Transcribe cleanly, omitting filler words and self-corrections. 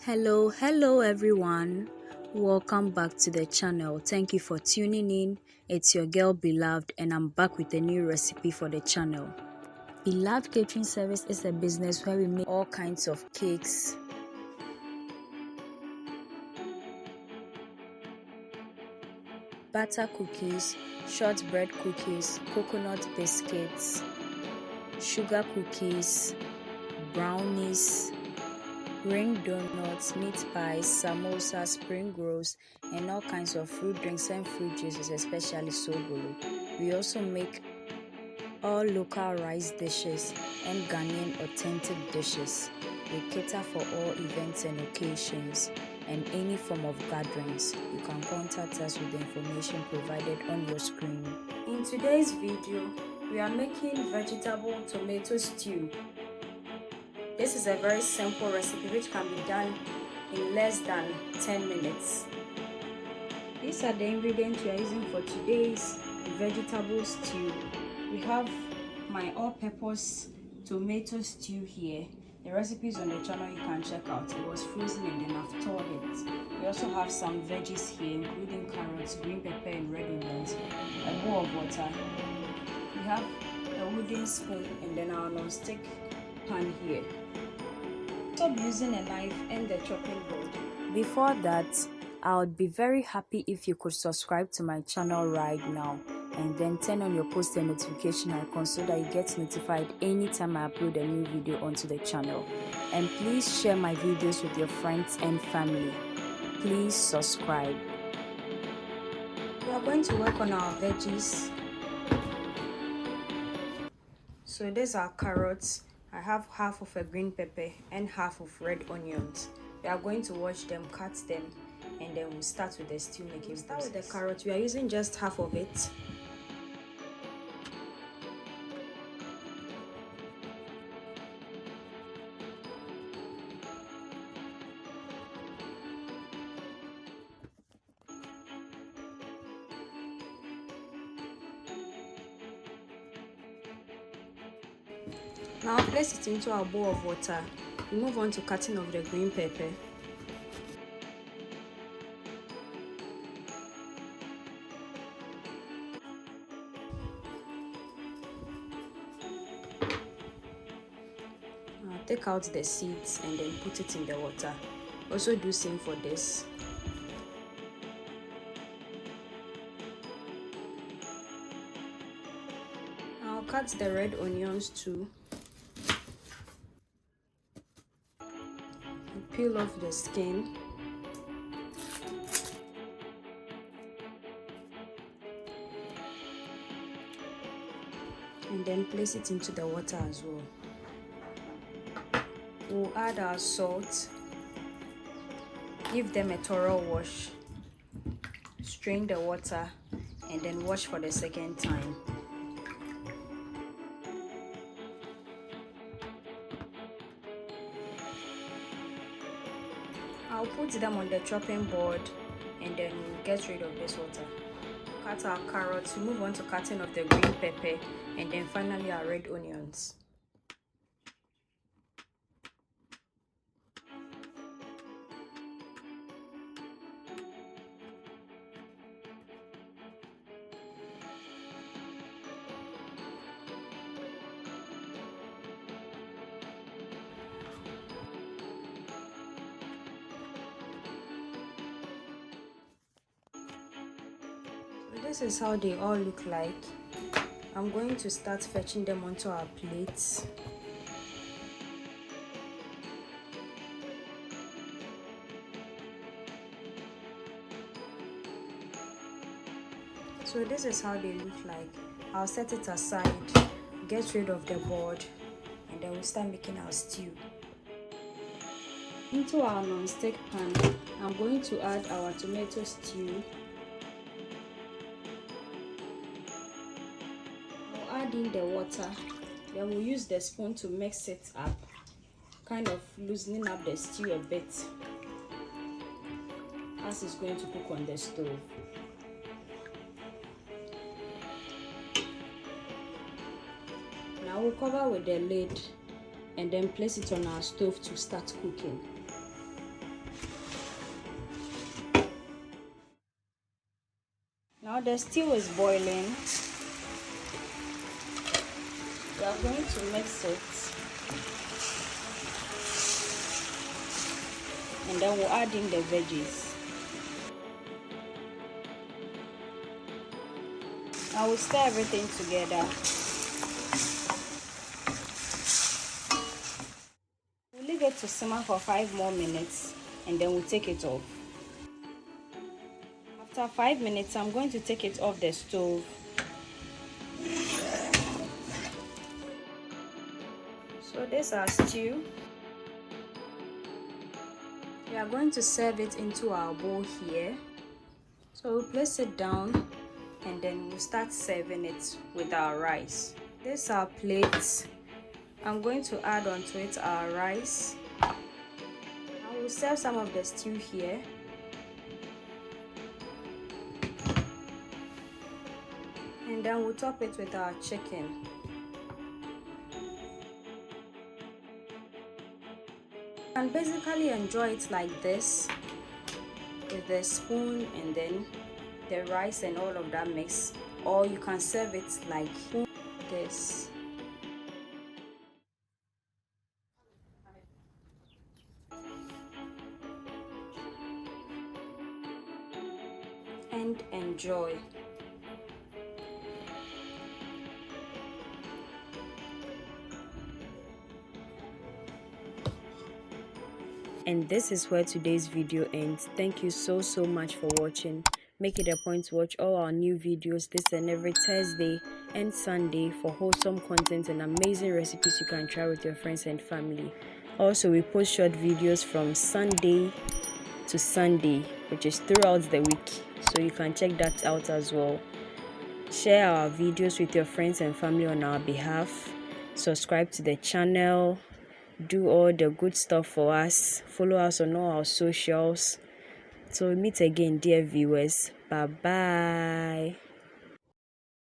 Hello everyone. Welcome back to the channel. Thank you for tuning in. It's your girl Beloved and I'm back with a new recipe for the channel. Beloved Catering Service is a business where we make all kinds of cakes, butter cookies, shortbread cookies, coconut biscuits, sugar cookies, brownies, ring donuts, meat pies, samosas, spring rolls, and all kinds of fruit drinks and fruit juices, especially sobolo. We also make all local rice dishes and Ghanaian authentic dishes. We cater for all events and occasions and any form of gatherings. You can contact us with the information provided on your screen. In today's video, we are making vegetable tomato stew. This is a very simple recipe which can be done in less than 10 minutes. These are the ingredients we are using for today's vegetable stew. We have my all-purpose tomato stew here. The recipe is on the channel, you can check out. It was frozen and then I've thawed it. We also have some veggies here, including carrots, green pepper and red onions, a bowl of water. We have a wooden spoon and then our non-stick pan here. Stop using a knife and the chopping board. Before that, I would be very happy if you could subscribe to my channel right now and then turn on your post and notification icon so that you get notified anytime I upload a new video onto the channel. And please share my videos with your friends and family. Please subscribe. We are going to work on our veggies. So these are carrots. I have half of a green pepper and half of red onions. We are going to wash them, cut them, and then we'll start with the stew making. We'll start with the carrot. We are using just half of it. Now place it into our bowl of water. We move on to cutting of the green pepper. Now take out the seeds and then put it in the water. Also do same for this. Now cut the red onions too. Peel off the skin. And then place it into the water as well. We'll add our salt. Give them a thorough wash. Strain the water and then wash for the second time. I'll put them on the chopping board and then we'll get rid of this water. Cut our carrots, we move on to cutting of the green pepper and then finally our red onions. This is how they all look like. I'm going to start fetching them onto our plates. So this is how they look like. I'll set it aside, get rid of the board, and then we'll start making our stew. Into our non-stick pan, I'm going to add our tomato stew. Add in the water, then we'll use the spoon to mix it up, kind of loosening up the stew a bit as it's going to cook on the stove. Now we'll cover with the lid and then place it on our stove to start cooking. Now the stew is boiling. We are going to mix it, and then we'll add in the veggies. Now we'll stir everything together. We'll leave it to simmer for 5 more minutes, and then we'll take it off. After 5 minutes, I'm going to take it off the stove. So this is our stew. We are going to serve it into our bowl here. So we'll place it down, and then we'll start serving it with our rice. This is our plate. I'm going to add onto it our rice. I will serve some of the stew here. And then we'll top it with our chicken. You can basically enjoy it like this, with the spoon and then the rice and all of that mix, or you can serve it like this. And enjoy. And this is where today's video ends. Thank you so much for watching. Make it a point to watch all our new videos this and every Thursday and Sunday for wholesome content and amazing recipes you can try with your friends and family. Also, we post short videos from Sunday to Sunday, which is throughout the week, so you can check that out as well. Share our videos with your friends and family on our behalf. Subscribe to the channel. Do all the good stuff for us. Follow us on all our socials. So we meet again, dear viewers. Bye bye.